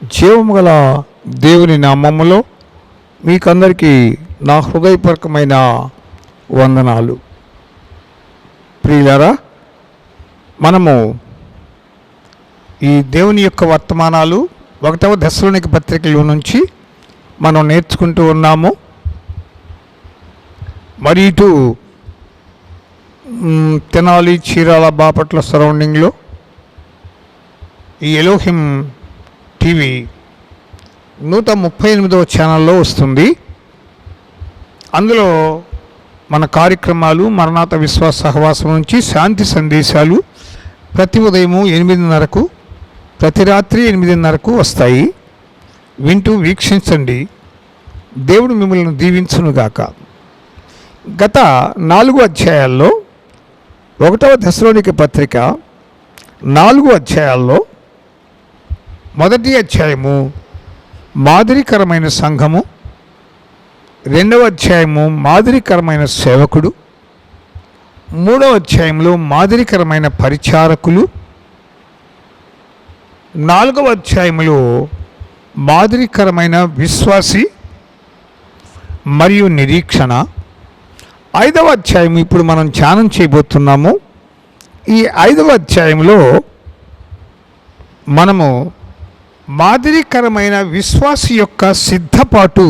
జీవము గల దేవుని నామములో మీకందరికీ నా హృదయపూర్వకమైన వందనాలు. ప్రియులారా, మనము ఈ దేవుని యొక్క వర్తమానాలు 1వ దశలోనిక పత్రికలో నుంచి మనం నేర్చుకుంటూ ఉన్నాము. మరి ఇటు తెనాలి, చీరాల, బాపట్ల సరౌండింగ్లో ఈ ఎలోహిం టీవీ 138వ ఛానల్లో వస్తుంది. అందులో మన కార్యక్రమాలు మరణాత విశ్వాస సహవాసం నుంచి శాంతి సందేశాలు ప్రతి ఉదయము 8:30కు, ప్రతి రాత్రి 8:30కు వస్తాయి. వింటూ వీక్షించండి. దేవుడు మిమ్మల్ని దీవించునుగాక. గత 4 అధ్యాయాల్లో 1వ దశలోనిక పత్రిక 4 అధ్యాయాల్లో మొదటి అధ్యాయము మాదిరికరమైన సంఘము, 2వ అధ్యాయము మాదిరికరమైన సేవకుడు, 3వ అధ్యాయంలో మాదిరికరమైన పరిచారకులు, 4వ అధ్యాయంలో మాదిరికరమైన విశ్వాసి మరియు నిరీక్షణ, 5వ అధ్యాయం ఇప్పుడు మనం ధ్యానం చేయబోతున్నాము. ఈ 5వ అధ్యాయంలో మనము మాదిరికరమైన విశ్వాసి యొక్క సిద్ధపాటు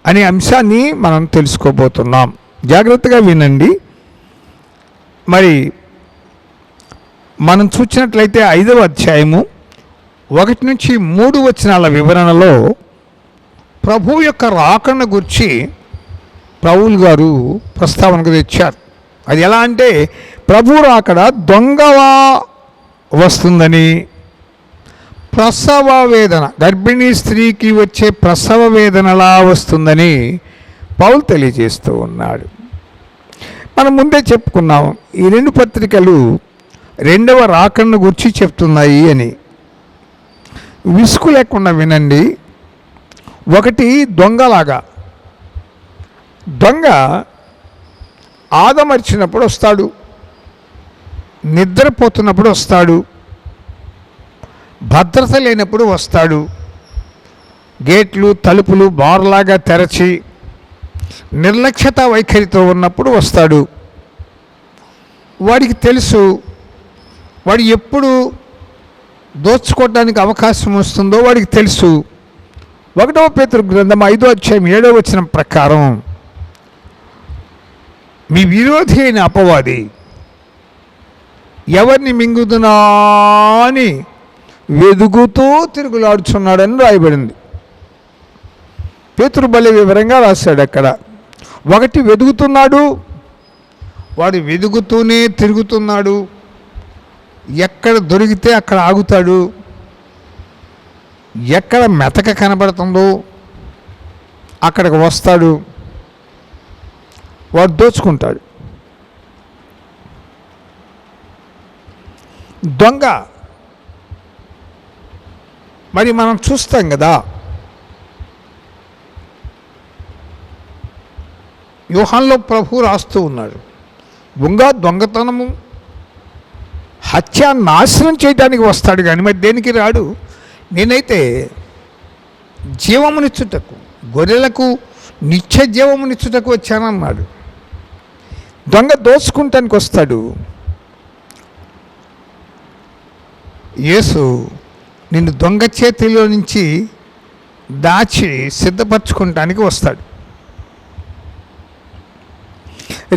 అనే అంశాన్ని మనం తెలుసుకోబోతున్నాం. జాగ్రత్తగా వినండి. మరి మనం చూసినట్లయితే 5వ అధ్యాయము 1 నుంచి 3 వచనాల వివరణలో ప్రభువు యొక్క రాకడను గురించి పౌలు గారు ప్రస్తావనకు తెచ్చారు. అది ఎలా అంటే, ప్రభు రాకడ దొంగగా వస్తుందని, ప్రసవ వేదన, గర్భిణీ స్త్రీకి వచ్చే ప్రసవ వేదనలా వస్తుందని పౌలు తెలియజేస్తూ ఉన్నాడు. మనం ముందే చెప్పుకున్నాం, ఈ 2 పత్రికలు 2వ రాకడను గురించి చెప్తున్నాయి అని. విసుగు లేకుండా వినండి. ఒకటి దొంగలాగా, దొంగ ఆదమర్చినప్పుడు వస్తాడు, నిద్రపోతున్నప్పుడు వస్తాడు, భద్రత లేనప్పుడు వస్తాడు, గేట్లు తలుపులు బార్లాగా తెరచి నిర్లక్ష్యత వైఖరితో ఉన్నప్పుడు వస్తాడు. వాడికి తెలుసు వాడు ఎప్పుడు దోచుకోవడానికి అవకాశం వస్తుందో వాడికి తెలుసు. 1వ పేతురు గ్రంథం 5వ అధ్యాయం 7వ వచనం ప్రకారం, మీ విరోధి అయిన అపవాది ఎవరిని మింగుదునా అని వెదుగుతూ తిరుగులాడుచున్నాడని రాయబడింది. పేతురు భలే వివరంగా రాశాడు అక్కడ. ఒకటి వెదుగుతున్నాడు, వాడు వెదుగుతూనే తిరుగుతున్నాడు. ఎక్కడ దొరికితే అక్కడ ఆగుతాడు, ఎక్కడ మెతక కనబడుతుందో అక్కడికి వస్తాడు, వాడు దోచుకుంటాడు. దొంగ మరి మనం చూస్తాం కదా, యోహానులో ప్రభు రాస్తూ ఉన్నాడు, దొంగతనము, హత్య, నాశనం చేయడానికి వస్తాడు కానీ మరి దేనికి రాడు. నేనైతే జీవమునిచ్చుటకు, గొర్రెలకు నిత్య జీవమునిచ్చుటకు వచ్చానన్నాడు. దొంగ దోచుకుంటానికి వస్తాడు. యేసు నిన్ను దొంగ చేతిలో నుంచి దాచి సిద్ధపరచుకుంటానికి వస్తాడు.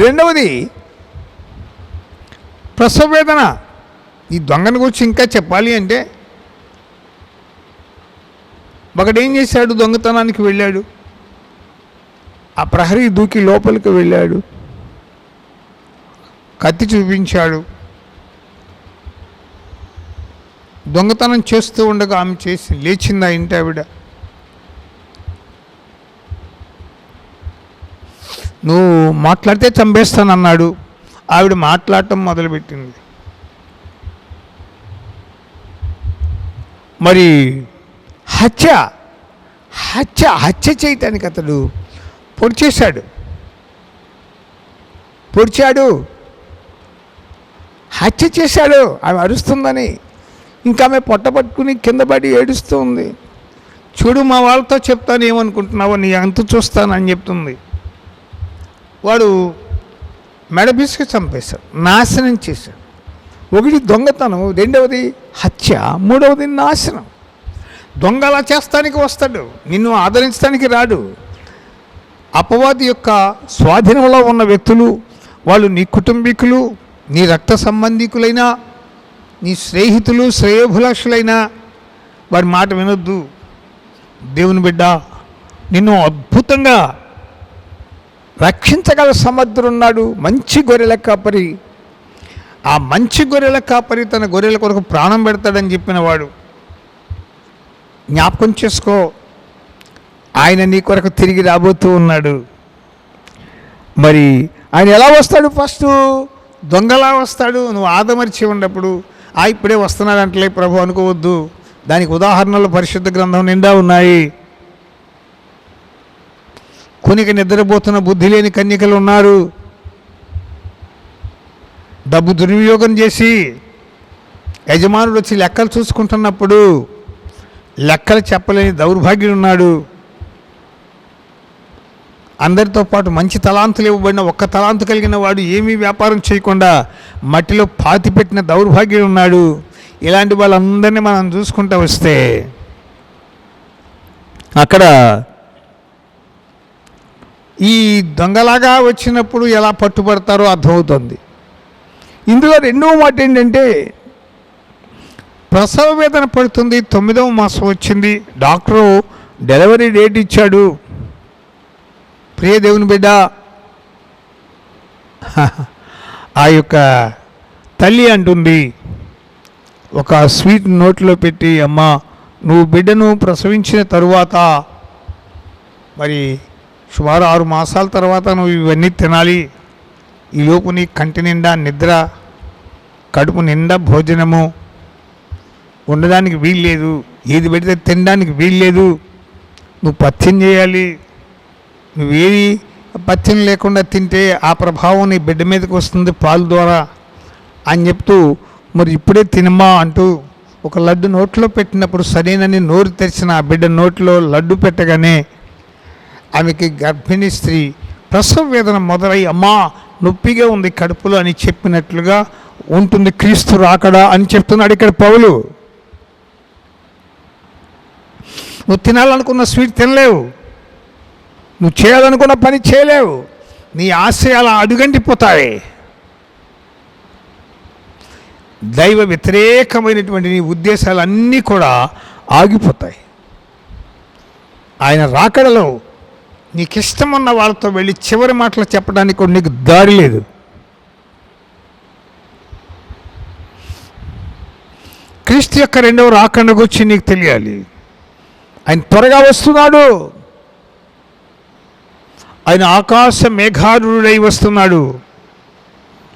రెండవది ప్రసవ వేదన. ఈ దొంగను గురించి ఇంకా చెప్పాలి అంటే, ఒకడేం చేశాడు, దొంగతనానికి వెళ్ళాడు, ఆ ప్రహరీ దూకి లోపలికి వెళ్ళాడు, కత్తి చూపించాడు, దొంగతనం చేస్తూ ఉండగా ఆమె చేసి లేచింది ఆ ఇంటి ఆవిడ. నువ్వు మాట్లాడితే చంపేస్తానన్నాడు. ఆవిడ మాట్లాడటం మొదలుపెట్టింది. మరి హత్య చేయటానికి అతడు పొడిచాడు, హత్య చేశాడు. ఆమె అరుస్తుందని ఇంకా ఆమె పొట్ట పట్టుకుని కింద పడి ఏడుస్తూ ఉంది. చూడు మా వాళ్ళతో చెప్తాను, ఏమనుకుంటున్నావో నీ అంతు చూస్తానని చెప్తుంది. వాడు మెడబిసుకు చంపేశాడు, నాశనం చేశాడు. ఒకటి దొంగతనం, రెండవది హత్య, మూడవది నాశనం. దొంగ అలా చేస్తానికి వస్తాడు, నిన్ను ఆదరించడానికి రాడు. అపవాది యొక్క స్వాధీనంలో ఉన్న వ్యక్తులు, వాళ్ళు నీ కుటుంబీకులు, నీ రక్త సంబంధికులైనా, నీ స్నేహితులు, శ్రేయోభిలాషులైనా వారి మాట వినొద్దు. దేవుని బిడ్డ, నిన్ను అద్భుతంగా రక్షించగల సమర్థుడున్నాడు, మంచి గొర్రెల కాపరి. ఆ మంచి గొర్రెల కాపరి తన గొర్రెల కొరకు ప్రాణం పెడతాడని చెప్పినవాడు. జ్ఞాపకం చేసుకో, ఆయన నీ కొరకు తిరిగి రాబోతూ ఉన్నాడు. మరి ఆయన ఎలా వస్తాడు? ఫస్ట్ దొంగలా వస్తాడు. నువ్వు ఆదమరిచి ఉన్నప్పుడు ఇప్పుడే వస్తున్నాడు అంటలే ప్రభు అనుకోవద్దు. దానికి ఉదాహరణలు పరిశుద్ధ గ్రంథం నిండా ఉన్నాయి. కొనికి నిద్రపోతున్న బుద్ధి లేని కన్యకలు ఉన్నారు. డబ్బు దుర్వినియోగం చేసి యజమానుడు వచ్చి లెక్కలు చూసుకుంటున్నప్పుడు లెక్కలు చెప్పలేని దౌర్భాగ్యుడు ఉన్నాడు. అందరితో పాటు మంచి తలాంతులు ఇవ్వబడిన ఒక్క తలాంతు కలిగిన వాడు ఏమీ వ్యాపారం చేయకుండా మట్టిలో పాతిపెట్టిన దౌర్భాగ్యుడు ఉన్నాడు. ఇలాంటి వాళ్ళందరినీ మనం చూసుకుంటూ వస్తే అక్కడ ఈ దొంగలాగా వచ్చినప్పుడు ఎలా పట్టుబడతారో అర్థమవుతుంది. ఇందులో రెండవ మాట ఏంటంటే, ప్రసవ వేదన పడుతుంది, 9వ మాసం వచ్చింది, డాక్టరు డెలివరీ డేట్ ఇచ్చాడు. ప్రియ దేవుని బిడ్డ, ఆ యొక్క తల్లి అంటుంది, ఒక స్వీట్ నోట్లో పెట్టి, అమ్మా నువ్వు బిడ్డను ప్రసవించిన తరువాత మరి సుమారు 6 మాసాల తర్వాత నువ్వు ఇవన్నీ తినాలి. ఈలోపు నీ కంటి నిండా నిద్ర, కడుపు నిండా భోజనము ఉండడానికి వీల్లేదు, ఏది పెడితే తినడానికి వీల్లేదు, నువ్వు పథ్యం చేయాలి. నువ్వేది పథ్యం లేకుండా తింటే ఆ ప్రభావం నీ బిడ్డ మీదకి వస్తుంది పాలు ద్వారా అని చెప్తూ, మరి ఇప్పుడే తినమ్మా అంటూ ఒక లడ్డు నోట్లో పెట్టినప్పుడు సరేనని నోరు తెరిచిన ఆ బిడ్డ నోట్లో లడ్డు పెట్టగానే ఆమెకి గర్భిణీ స్త్రీ ప్రసవ వేదన మొదలై, అమ్మా నొప్పిగా ఉంది కడుపులో అని చెప్పినట్లుగా ఉంటుంది. క్రీస్తు రాకడా అని చెప్తున్నాడు ఇక్కడ పౌలు. నువ్వు తినాలనుకున్న స్వీట్ తినలేవు, నువ్వు చేయాలనుకున్న పని చేయలేవు, నీ ఆశయాలు అడుగంటిపోతాయి. దైవ వ్యతిరేకమైనటువంటి నీ ఉద్దేశాలన్నీ కూడా ఆగిపోతాయి. ఆయన రాకడలో నీకు ఇష్టమున్న వాళ్ళతో వెళ్ళి చివరి మాటలు చెప్పడానికి కూడా నీకు దారి లేదు. క్రీస్తు యొక్క రెండవ రాకడ గురించి నీకు తెలియాలి. ఆయన త్వరగా వస్తున్నాడు. ఆయన ఆకాశ మేఘారుడై వస్తున్నాడు.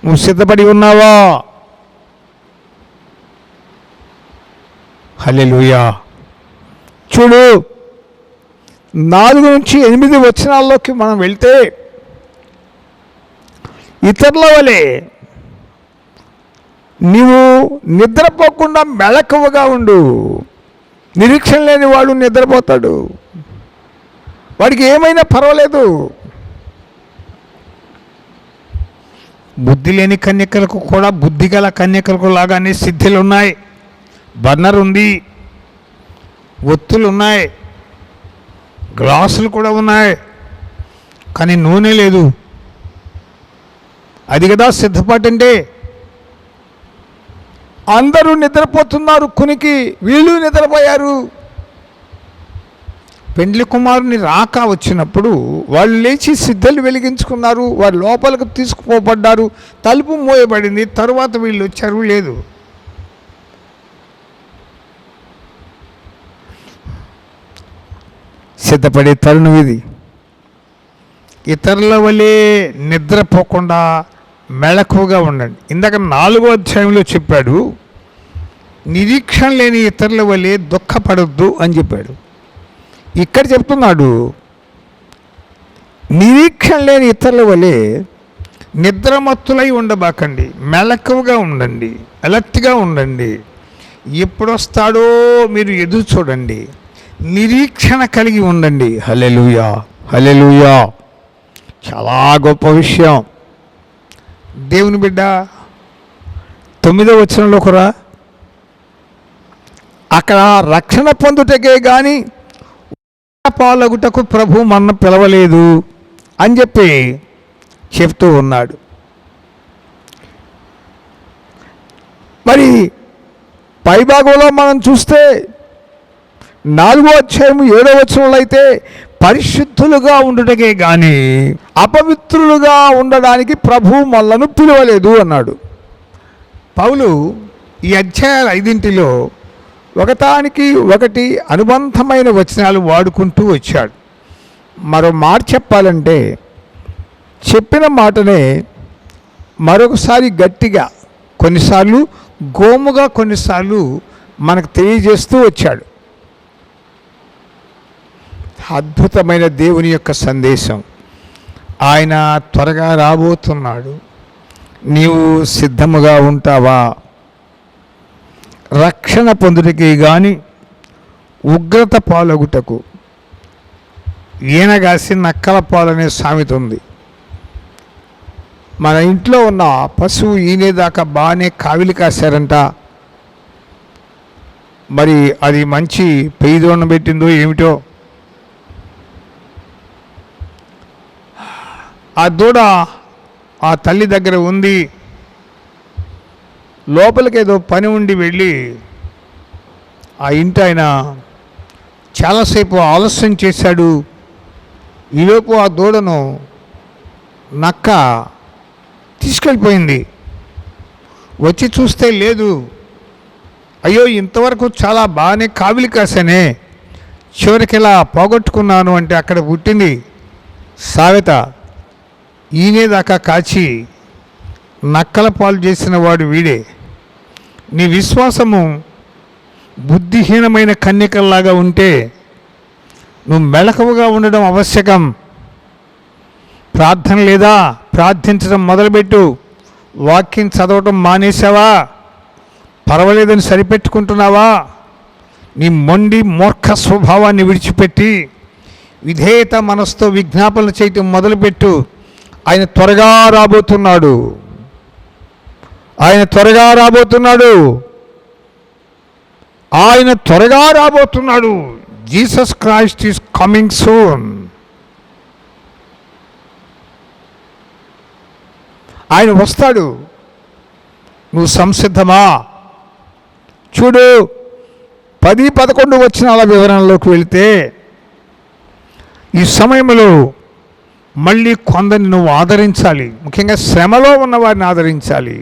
నువ్వు సిద్ధపడి ఉన్నావా? హల్లెలూయా. చూడు, 4 నుంచి 8 వచనాల్లోకి మనం వెళ్తే, ఇతరుల వలె నీవు నిద్రపోకుండా మెళకువగా ఉండు. నిరీక్షణ లేని వాడు నిద్రపోతాడు, వాడికి ఏమైనా పర్వాలేదు. బుద్ధి లేని కన్యకలకు కూడా బుద్ధి గల కన్యకలకు లాగానే సిద్ధులు ఉన్నాయి. బర్నర్ ఉంది, ఒత్తులు ఉన్నాయి, గ్లాసులు కూడా ఉన్నాయి, కానీ నూనె లేదు. అది కదా సిద్ధపాటు అంటే. అందరూ నిద్రపోతున్నారు, కునికి వీళ్ళు నిద్రపోయారు. పెండ్లి కుమారుని రాక వచ్చినప్పుడు వాళ్ళు లేచి సిద్ధలు వెలిగించుకున్నారు, వారు లోపలికి తీసుకుపోబడ్డారు, తలుపు మోయబడింది. తరువాత వీళ్ళు వచ్చారు, లేదు. సిద్ధపడే తరుణం ఇది. ఇతరుల వలె నిద్రపోకుండా మెళకువగా ఉండండి. ఇందాక 4వ అధ్యాయంలో చెప్పాడు, నిరీక్షణ లేని ఇతరుల వలె దుఃఖపడొద్దు అని చెప్పాడు. ఇక్కడ చెప్తున్నాడు, నిరీక్షణ లేని ఇతరుల వలె నిద్రమత్తులై ఉండబాకండి, మెళకువగా ఉండండి, అలర్ట్గా ఉండండి. ఎప్పుడొస్తాడో మీరు ఎదురు చూడండి. నిరీక్షణ కలిగి ఉండండి. హల్లెలూయా, హల్లెలూయా. చాలా గొప్ప విషయం. దేవుని బిడ్డ 9వ వచనంలో కూడా అక్కడ రక్షణ పొందుటకే కానీ పాలగుటకు ప్రభు మన పిలవలేదు అని చెప్పి చెప్తూ ఉన్నాడు. మరి పైభాగంలో మనం చూస్తే 4వ అధ్యాయం 7వ వచనంలో అయితే పరిశుద్ధులుగా ఉండుటకే కానీ అపవిత్రులుగా ఉండడానికి ప్రభు మనలను పిలవలేదు అన్నాడు. పౌలు ఈ అధ్యాయాల 5 ఒకదానికి ఒకటి అనుబంధమైన వచనాలు వాడుకుంటూ వచ్చాడు. మరో మాట చెప్పాలంటే చెప్పిన మాటనే మరొకసారి గట్టిగా, కొన్నిసార్లు గోముగా, కొన్నిసార్లు మనకు తెలియజేస్తూ వచ్చాడు. అద్భుతమైన దేవుని యొక్క సందేశం. ఆయన త్వరగా రాబోతున్నాడు. నీవు సిద్ధముగా ఉంటావా? రక్షణ పొందుటకి కానీ ఉగ్రత పాలగుటకు ఈనగాసి నక్కల పాలనే సామెత ఉంది. మన ఇంట్లో ఉన్న పశువు ఈనేదాకా బాగానే కావిలి కాశారంట. మరి అది మంచి పెయిదోన్న పెట్టిందో ఏమిటో. ఆ దూడ ఆ తల్లి దగ్గర ఉంది. లోపలికి ఏదో పని ఉండి వెళ్ళి ఆ ఇంటి ఆయన చాలాసేపు ఆలస్యం చేశాడు. ఈలోపు ఆ దూడను నక్క తీసుకెళ్ళిపోయింది. వచ్చి చూస్తే లేదు. అయ్యో, ఇంతవరకు చాలా బాగానే కావిలి కాసానే, చివరికి ఇలా పోగొట్టుకున్నాను అంటే అక్కడ పుట్టింది సామెత. ఈనేదాకా కాచి నక్కల పాలు చేసిన వాడు వీడే. నీ విశ్వాసము బుద్ధిహీనమైన కన్యకల్లాగా ఉంటే నువ్వు మెలకువగా ఉండడం ఆవశ్యకం. ప్రార్థన లేదా? ప్రార్థించడం మొదలుపెట్టు. వాక్యం చదవటం మానేసావా? పర్వాలేదని సరిపెట్టుకుంటున్నావా? నీ మొండి మూర్ఖ స్వభావాన్ని విడిచిపెట్టి విధేయత మనసుతో విజ్ఞాపనలు చేయటం మొదలుపెట్టు. ఆయన త్వరగా రాబోతున్నాడు. ఆయన త్వరగా రాబోతున్నాడు. ఆయన త్వరగా రాబోతున్నాడు. Jesus Christ is coming soon. ఆయన వస్తాడు. నువ్వు సంసిద్ధమా? చూడు, 10-11 వచనాల వివరణలోకి వెళితే ఈ సమయంలో మళ్ళీ కొందరిని నువ్వు ఆదరించాలి. ముఖ్యంగా శ్రమలో ఉన్న వారిని ఆదరించాలి.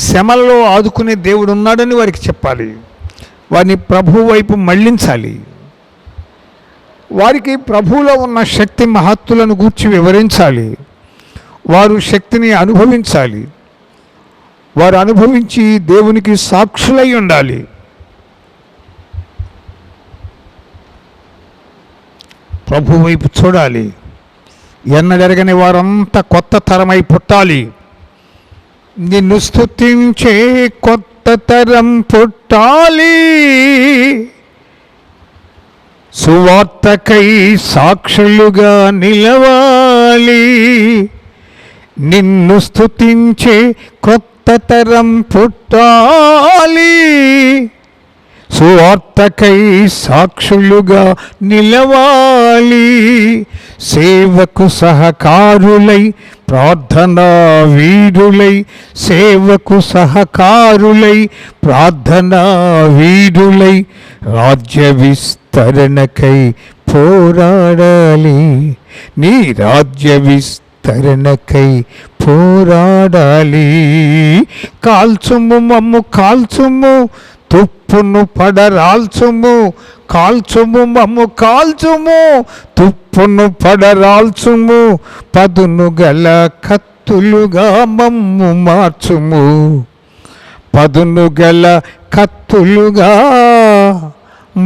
శ్రమలలో ఆదుకునే దేవుడు ఉన్నాడని వారికి చెప్పాలి. వారిని ప్రభువు వైపు మళ్ళించాలి. వారికి ప్రభువులో ఉన్న శక్తి మహత్తులను గూర్చి వివరించాలి. వారు శక్తిని అనుభవించాలి. వారు అనుభవించి దేవునికి సాక్షులై ఉండాలి. ప్రభు వైపు చూడాలి. ఎన్నడెరగని వారంతా కొత్త తరమై పుట్టాలి. నిన్ను స్తుతించే కొత్త తరం పుట్టాలి. సువార్తకై సాక్షులుగా నిలవాలి. నిన్ను స్తుతించే కొత్త తరం పుట్టాలి. సువార్తకై సాక్షులుగా నిలవాలి. సేవకు సహకారులై ప్రార్థనా వీరులై, సేవకు సహకారులై ప్రార్థనా వీరులై రాజ్య విస్తరణకై పోరాడాలి. నీ రాజ్య విస్తరణకై పోరాడాలి. కాల్చుము మమ్ము కాల్చుము, తుప్పును పడరాల్చుము. కాల్చుము మమ్ము కాల్చుము, తుప్పును పడరాల్చుము. పదును గల కత్తులుగా మమ్ము మార్చుము. పదును గల కత్తులుగా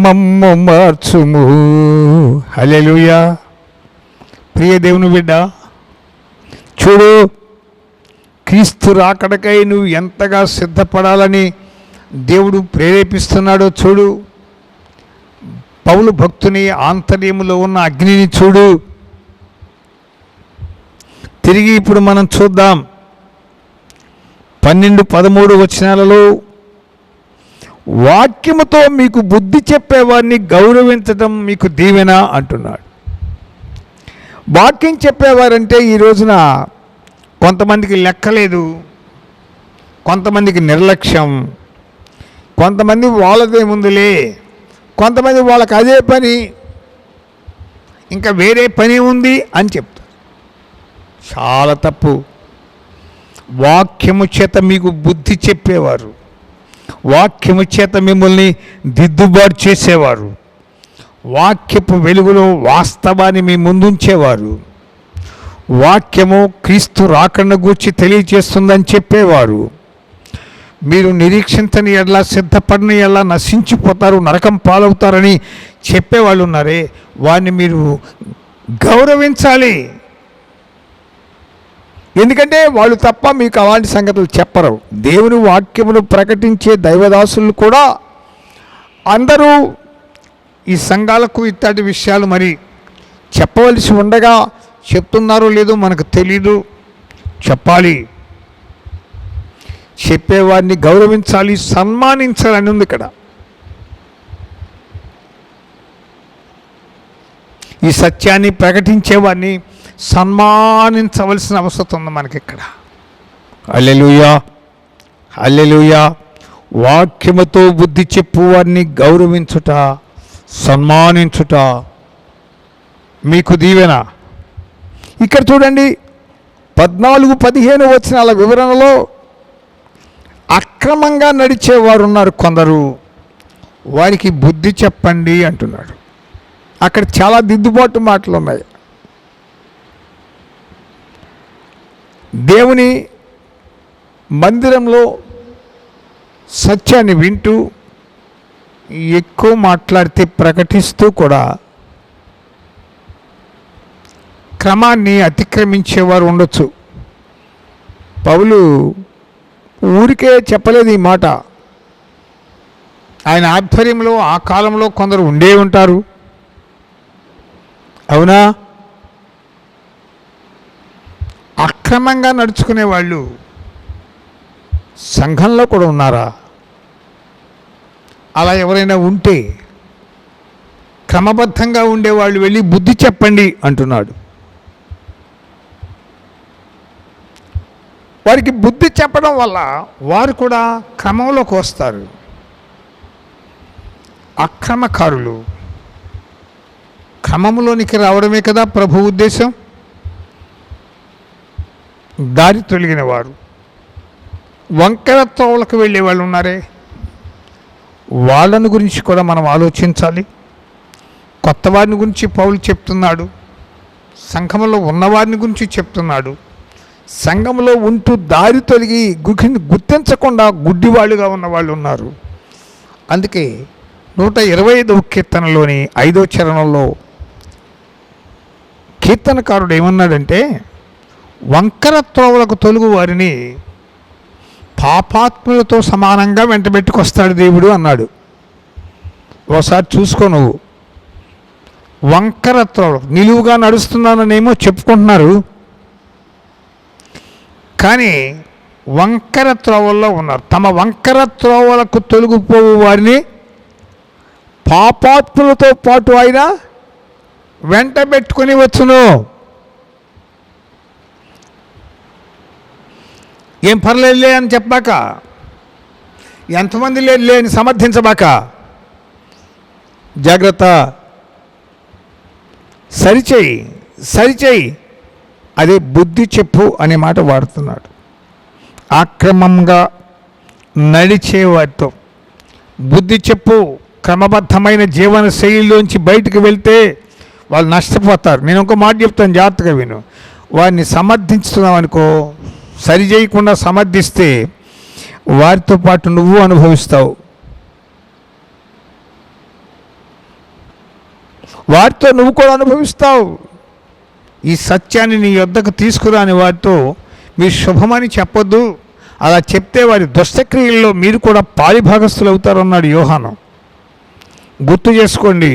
మమ్ము మార్చుము. హల్లెలూయా. ప్రియ దేవుని బిడ్డ, చూడు, క్రీస్తు రాకడకై నువ్వు ఎంతగా సిద్ధపడాలని దేవుడు ప్రేరేపిస్తున్నాడో చూడు. పౌలు భక్తుని ఆంతర్యములో ఉన్న అగ్నిని చూడు. తిరిగి ఇప్పుడు మనం చూద్దాం 12-13 వచనాలలో వాక్యముతో మీకు బుద్ధి చెప్పేవారిని గౌరవించడం మీకు దీవెన అంటున్నాడు. వాక్యం చెప్పేవారంటే ఈ రోజున కొంతమందికి లెక్కలేదు, కొంతమందికి నిర్లక్ష్యం, కొంతమంది వాళ్ళదేముందులే, కొంతమంది వాళ్ళకి అదే పని, ఇంకా వేరే పని ఉంది అని చెప్తారు. చాలా తప్పు. వాక్యము చేత మీకు బుద్ధి చెప్పేవారు, వాక్యము చేత మిమ్మల్ని దిద్దుబాటు చేసేవారు, వాక్యపు వెలుగులో వాస్తవాన్ని మీ ముందుంచేవారు, వాక్యము క్రీస్తు రాకడ గూర్చి తెలియజేస్తుందని చెప్పేవారు. మీరు నిరీక్షించని ఎడలా, సిద్ధపడిన ఎడలా నశించిపోతారు, నరకం పాలవుతారని చెప్పేవాళ్ళు ఉన్నారే, వారిని మీరు గౌరవించాలి. ఎందుకంటే వాళ్ళు తప్ప మీకు అలాంటి సంగతులు చెప్పరు. దేవుని వాక్యమును ప్రకటించే దైవదాసులు కూడా అందరూ ఈ సంఘాలకు ఇట్లాంటి విషయాలు మరి చెప్పవలసి ఉండగా చెప్తున్నారో లేదో మనకు తెలీదు. చెప్పాలి, చెప్పేవారిని గౌరవించాలి, సన్మానించాలని ఉంది ఇక్కడ. ఈ సత్యాన్ని ప్రకటించేవారిని సన్మానించవలసిన అవసరం ఉంది మనకి ఇక్కడ. హల్లెలూయా, హల్లెలూయా. వాక్యముతో బుద్ధి చెప్పువారిని గౌరవించుట, సన్మానించుట మీకు దీవెన. ఇక్కడ చూడండి 14-15 వచనాల వివరణలో అక్రమంగా నడిచేవారు ఉన్నారు కొందరు, వారికి బుద్ధి చెప్పండి అంటున్నాడు. అక్కడ చాలా దిద్దుబాటు మాటలు ఉన్నాయి. దేవుని మందిరంలో సత్యాన్ని వింటూ ఎక్కువ మాట్లాడితే ప్రకటిస్తూ కూడా క్రమాన్ని అతిక్రమించేవారు ఉండొచ్చు. పౌలు ఊరికే చెప్పలేదు ఈ మాట. ఆయన ఆధ్వర్యంలో ఆ కాలంలో కొందరు ఉండే ఉంటారు. అవునా? అక్రమంగా నడుచుకునే వాళ్ళు సంఘంలో కూడా ఉన్నారా? అలా ఎవరైనా ఉంటే క్రమబద్ధంగా ఉండేవాళ్ళు వెళ్ళి బుద్ధి చెప్పండి అంటున్నాడు. వారికి బుద్ధి చెప్పడం వల్ల వారు కూడా క్రమంలోకి వస్తారు. అక్రమకారులు క్రమంలోనికి రావడమే కదా ప్రభు ఉద్దేశం. దారి తొలగిన వారు, వంకర తోవలకు వెళ్ళే వాళ్ళు ఉన్నారే, వాళ్ళని గురించి కూడా మనం ఆలోచించాలి. కొత్త వారిని గురించి పౌలు చెప్తున్నాడు, సంఘంలో ఉన్నవారిని గురించి చెప్తున్నాడు. సంఘంలో ఉంటూ దారి తొలగి గుర్తించకుండా గుడ్డివాళ్ళుగా ఉన్న వాళ్ళు ఉన్నారు. అందుకే 125వ కీర్తనలోని 5వ చరణంలో కీర్తనకారుడు ఏమన్నాడంటే, వంకర త్రోవలకు తొలుగు వారిని పాపాత్ములతో సమానంగా వెంటబెట్టుకొస్తాడు దేవుడు అన్నాడు. ఒకసారి చూసుకో. నువ్వు వంకర త్రోవ నిలువుగా నడుస్తున్నాననేమో చెప్పుకుంటున్నారు, కానీ వంకర త్రోవల్లో ఉన్నారు. తమ వంకర త్రోవలకు తొలగిపోవు వారిని పాపాత్ములతో పాటు ఆయన వెంటబెట్టుకొని వచ్చును. ఏం పర్లేదులే అని చెప్పాక, ఎంతమంది లేదులే అని సమర్థించబాక, జాగ్రత్త, సరిచేయి సరిచేయి, అదే బుద్ధి చెప్పు అనే మాట వాడుతున్నాడు. అక్రమంగా నడిచేవారితో బుద్ధి చెప్పు. క్రమబద్ధమైన జీవన శైలిలోంచి బయటకు వెళ్తే వాళ్ళు నష్టపోతారు. నేను ఒక మాట చెప్తాను, జాగ్రత్తగా విను. వారిని సమర్థించుతున్నావు అనుకో, సరి చేయకుండా సమర్థిస్తే వారితో పాటు నువ్వు అనుభవిస్తావు. వారితో నువ్వు కూడా అనుభవిస్తావు. ఈ సత్యాన్ని నీ యొద్దకు తీసుకురాని వారితో మీరు శుభమని చెప్పొద్దు. అలా చెప్తే వారి దుష్టక్రియల్లో మీరు కూడా పాలిభాగస్తులు అవుతారన్నాడు యోహాను. గుర్తు చేసుకోండి.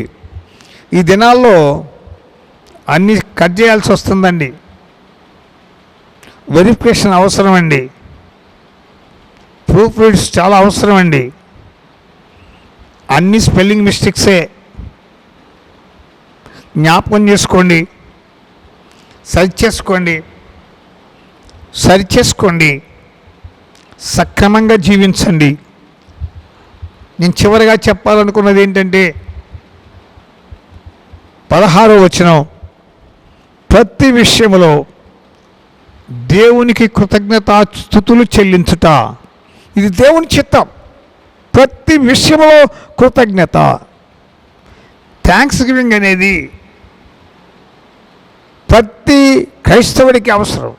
ఈ దినాల్లో అన్నీ కట్ చేయాల్సి వస్తుందండి. వెరిఫికేషన్ అవసరం అండి. ప్రూఫ్ రీడ్స్ చాలా అవసరం అండి. అన్ని స్పెల్లింగ్ మిస్టేక్సే. జ్ఞాపకం చేసుకోండి, సరిచేసుకోండి, సక్రమంగా జీవించండి. నేను చివరిగా చెప్పాలనుకున్నది ఏంటంటే 16వ వచనం, ప్రతి విషయంలో దేవునికి కృతజ్ఞతాస్తుతులు చెల్లించుట, ఇది దేవుని చిత్తం. ప్రతి విషయంలో కృతజ్ఞత, థ్యాంక్స్ గివింగ్ అనేది ప్రతి క్రైస్తవుడికి అవసరం.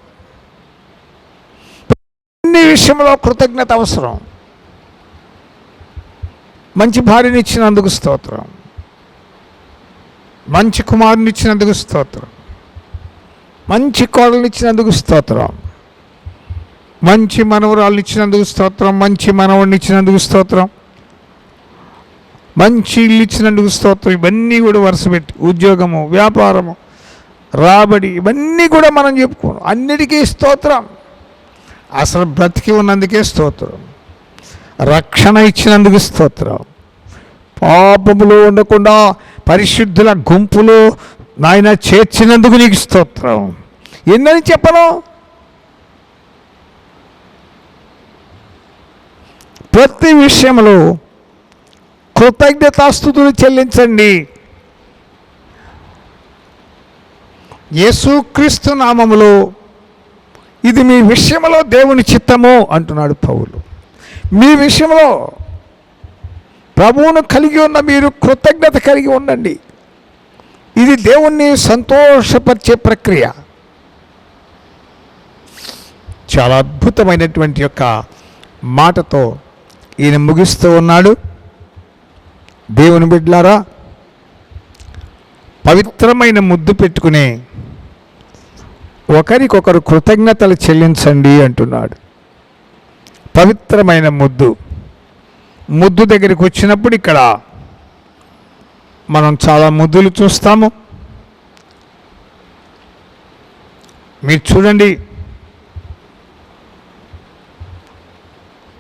అన్ని విషయంలో కృతజ్ఞత అవసరం. మంచి భార్యని ఇచ్చినందుకు స్తోత్రం, మంచి కుమారుని ఇచ్చినందుకు స్తోత్రం, మంచి కోడలు ఇచ్చినందుకు స్తోత్రం, మంచి మనవరాలు ఇచ్చినందుకు స్తోత్రం, మంచి మనవడిని ఇచ్చినందుకు స్తోత్రం, మంచి ఇల్లు ఇచ్చినందుకు స్తోత్రం. ఇవన్నీ కూడా వరుసపెట్టి, ఉద్యోగము, వ్యాపారము, రాబడి, ఇవన్నీ కూడా మనం చెప్పుకోను. అన్నిటికీ స్తోత్రం. అసలు బ్రతికి ఉన్నందుకే స్తోత్రం. రక్షణ ఇచ్చినందుకు స్తోత్రం. పాపములు ఉండకుండా పరిశుద్ధుల గుంపులు నాయన చేర్చినందుకు నీకు స్తోత్రం. ఎన్నని చెప్పను? ప్రతి విషయంలో కృతజ్ఞతాస్తుతులు చెల్లించండి. యేసుక్రీస్తు నామములో ఇది మీ విషయంలో దేవుని చిత్తము అంటున్నాడు పౌలు. మీ విషయంలో ప్రభువును కలిగి ఉన్న మీరు కృతజ్ఞత కలిగి ఉండండి. ఇది దేవుణ్ణి సంతోషపరిచే ప్రక్రియ. చాలా అద్భుతమైనటువంటి యొక్క మాటతో ఈయన ముగిస్తూ ఉన్నాడు. దేవుని బిడ్డలారా, పవిత్రమైన ముద్దు పెట్టుకునే ఒకరికొకరు కృతజ్ఞతలు చెల్లించండి అంటున్నాడు. పవిత్రమైన ముద్దు దగ్గరికి వచ్చినప్పుడు ఇక్కడ మనం చాలా ముద్దులు చూస్తాము. మీరు చూడండి,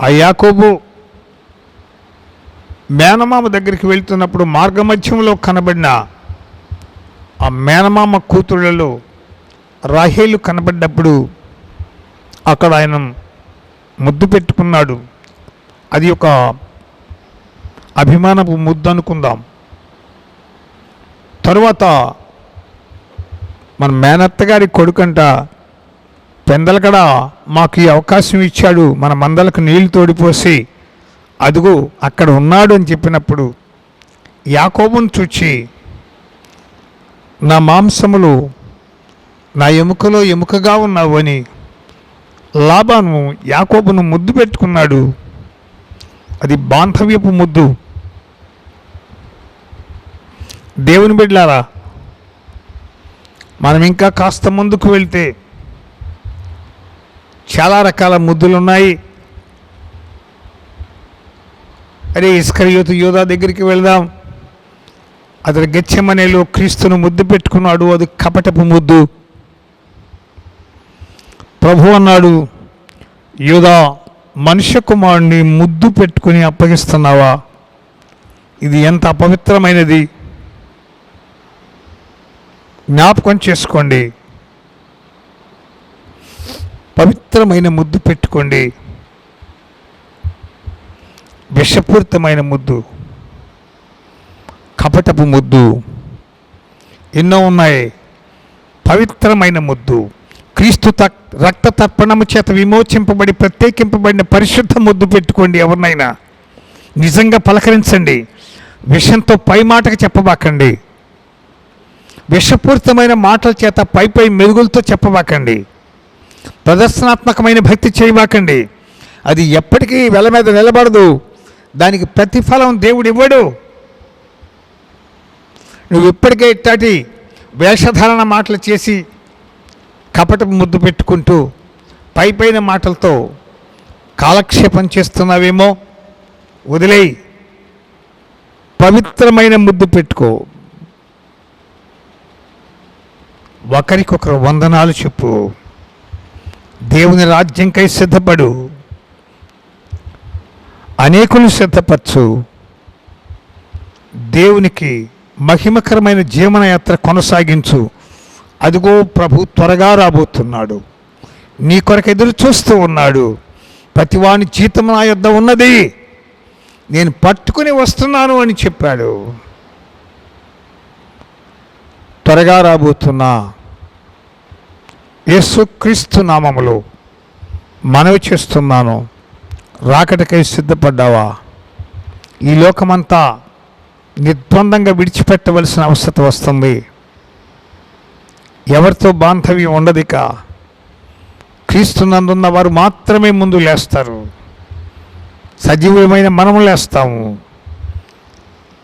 ఆ యాకోబు మేనమామ దగ్గరికి వెళ్తున్నప్పుడు మార్గమధ్యంలో కనబడిన ఆ మేనమామ కూతుళ్ళలో రాహేలు కనబడ్డప్పుడు అక్కడ ఆయన ముద్దు పెట్టుకున్నాడు. అది ఒక అభిమానపు ముద్దు అనుకుందాం. తరువాత మన మేనత్తగారి కొడుకంట పెందలకడ మాకు ఈ అవకాశం ఇచ్చాడు, మన మందలకు నీళ్లు తోడిపోసి అదుగు అక్కడ ఉన్నాడు అని చెప్పినప్పుడు యాకోబును చూచి, నా మాంసములు నా ఎముకలో ఎముకగా ఉన్నావు అని లాబాను యాకోబును ముద్దు పెట్టుకున్నాడు. అది బాంధవ్యపు ముద్దు. దేవుని బిడ్డలారా, మనం ఇంకా కాస్త ముందుకు వెళ్తే చాలా రకాల ముద్దులు ఉన్నాయి. అరే ఇస్కరియోతు యోధా దగ్గరికి వెళ్దాం. అతడు గెత్సేమనేలో క్రీస్తును ముద్దు పెట్టుకున్నాడు. అది కపటపు ముద్దు. ప్రభు అన్నాడు, యోధా, మనుష్య కుమారుణ్ణి ముద్దు పెట్టుకుని అప్పగిస్తున్నావా? ఇది ఎంత అపవిత్రమైనది. జ్ఞాపకం చేసుకోండి. పవిత్రమైన ముద్దు పెట్టుకోండి. విషపూరితమైన ముద్దు, కపటపు ముద్దు ఎన్నో ఉన్నాయి. పవిత్రమైన ముద్దు, క్రీస్తు రక్త తర్పణము చేత విమోచింపబడి ప్రత్యేకింపబడిన పరిశుద్ధ ముద్దు పెట్టుకోండి. ఎవరినైనా నిజంగా పలకరించండి. విషంతో పై మాటకు చెప్పబాకండి. విషపూరితమైన మాటల చేత పై మెరుగులతో చెప్పబాకండి. ప్రదర్శనాత్మకమైన భక్తి చేయబాకండి. అది ఎప్పటికీ వెల మీద నిలబడదు. దానికి ప్రతిఫలం దేవుడు ఇవ్వడు. నువ్వు ఇప్పటికే ఇట్లాంటి వేషధారణ మాటలు చేసి కపటపు ముద్దు పెట్టుకుంటూ పైన మాటలతో కాలక్షేపం చేస్తున్నావేమో, వదిలేయి. పవిత్రమైన ముద్దు పెట్టుకో. ఒకరికొకరు వందనాలు చెప్పు. దేవుని రాజ్యంకై సిద్ధపడు. అనేకులు సిద్ధపరచు. దేవునికి మహిమకరమైన జీవనయాత్ర కొనసాగించు. అదిగో ప్రభు త్వరగా రాబోతున్నాడు. నీ కొరకు ఎదురు చూస్తూ ఉన్నాడు. ప్రతివాని జీతం నా యొద్ద ఉన్నది, నేను పట్టుకుని వస్తున్నాను అని చెప్పాడు. త్వరగా రాబోతున్నా యేసుక్రీస్తు నామములో మనవి చేస్తున్నాను, రాకటకై సిద్ధపడ్డావా? ఈ లోకమంతా నిర్బంధంగా విడిచిపెట్టవలసిన అవసరం వస్తుంది. ఎవరితో బాంధవ్యం ఉండదిక. క్రీస్తునందున్న వారు మాత్రమే ముందు లేస్తారు. సజీవమైన మనము లేస్తాము.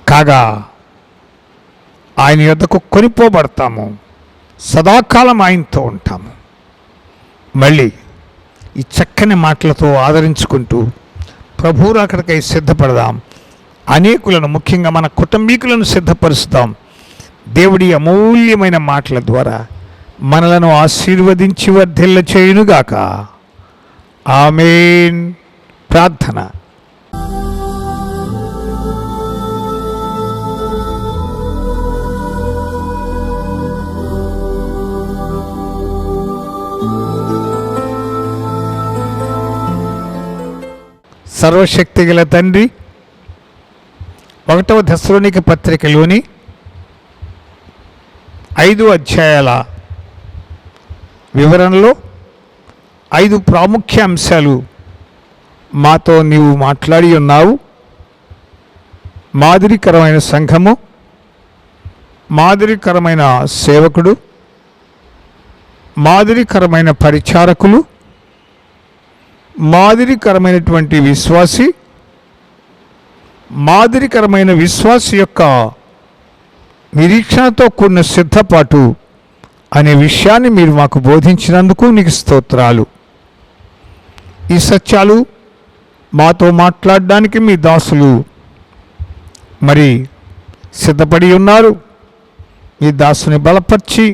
కాగా ఆయన యొద్దకు కొనిపోబడతాము. సదాకాలం ఆయనతో ఉంటాము. మళ్ళీ ఈ చక్కని మాటలతో ఆదరించుకుంటూ ప్రభువు రాకడకై సిద్ధపడదాం. అనేకులను, ముఖ్యంగా మన కుటుంబీకులను సిద్ధపరుస్తాం. దేవుడి అమూల్యమైన మాటల ద్వారా మనలను ఆశీర్వదించి వర్ధిల్ల చేయునుగాక. ఆమేన్. ప్రార్థన. సర్వశక్తి గల తండ్రి, 1వ థెస్సలోనిక పత్రికలోని 5 అధ్యాయాల వివరణలో 5 ప్రాముఖ్య అంశాలు మాతో నీవు మాట్లాడి ఉన్నావు. మాదిరికరమైన సంఘము, మాదిరికరమైన సేవకుడు, మాదిరికరమైన పరిచారకులు, మాదిరికరమైనటువంటి విశ్వాసి, మాదిరికరమైన విశ్వాసి యొక్క నిరీక్షణతో కూడిన సిద్ధపాటు అనే విషయాన్ని మీరు మాకు బోధించినందుకు నీకు స్తోత్రాలు. ఈ సత్యాలు మాతో మాట్లాడడానికి మీ దాసులు మరి సిద్ధపడి ఉన్నారు. మీ దాసుని బలపరిచి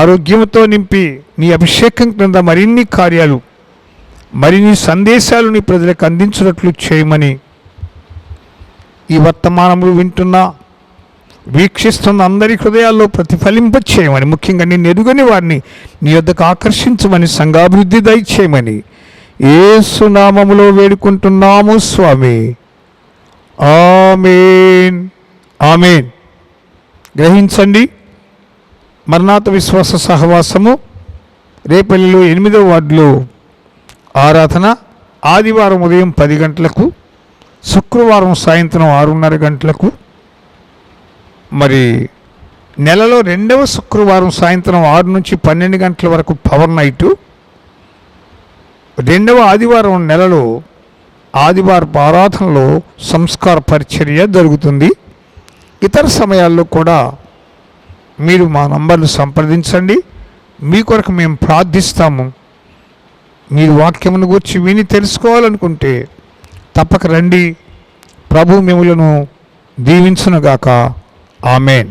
ఆరోగ్యంతో నింపి నీ అభిషేకం క్రింద మరిన్ని కార్యాలు, మరిన్ని సందేశాలు నీ ప్రజలకు అందించినట్లు చేయమని ఈ వర్తమానములు వింటున్న, వీక్షిస్తున్న అందరి హృదయాల్లో ప్రతిఫలింప చేయమని, ముఖ్యంగా నేను ఎరుగని వారిని నీ యొద్దకు ఆకర్షించమని, సంఘాభివృద్ధి దయచేయమని యేసు నామములో వేడుకుంటున్నాము స్వామి. ఆమేన్. ఆమేన్. గ్రహించండి. మర్నాథ విశ్వాస సహవాసము రేపల్లిలో 8వ వార్డులో ఆరాధన ఆదివారం ఉదయం 10 గంటలకు, శుక్రవారం సాయంత్రం 6:30 గంటలకు, మరి నెలలో 2వ శుక్రవారం సాయంత్రం 6 నుంచి 12 గంటల వరకు పవర్ నైటు, 2వ ఆదివారం నెలలో ఆదివారపు ఆరాధనలో సంస్కార పరిచర్య జరుగుతుంది. ఇతర సమయాల్లో కూడా మీరు మా నంబర్లు సంప్రదించండి. మీ కొరకు మేము ప్రార్థిస్తాము. మీరు వాక్యమును గురించి విని తెలుసుకోవాలనుకుంటే తప్పక రండి. ప్రభు మిమ్ములను దీవించునుగాక. ఆమేన్.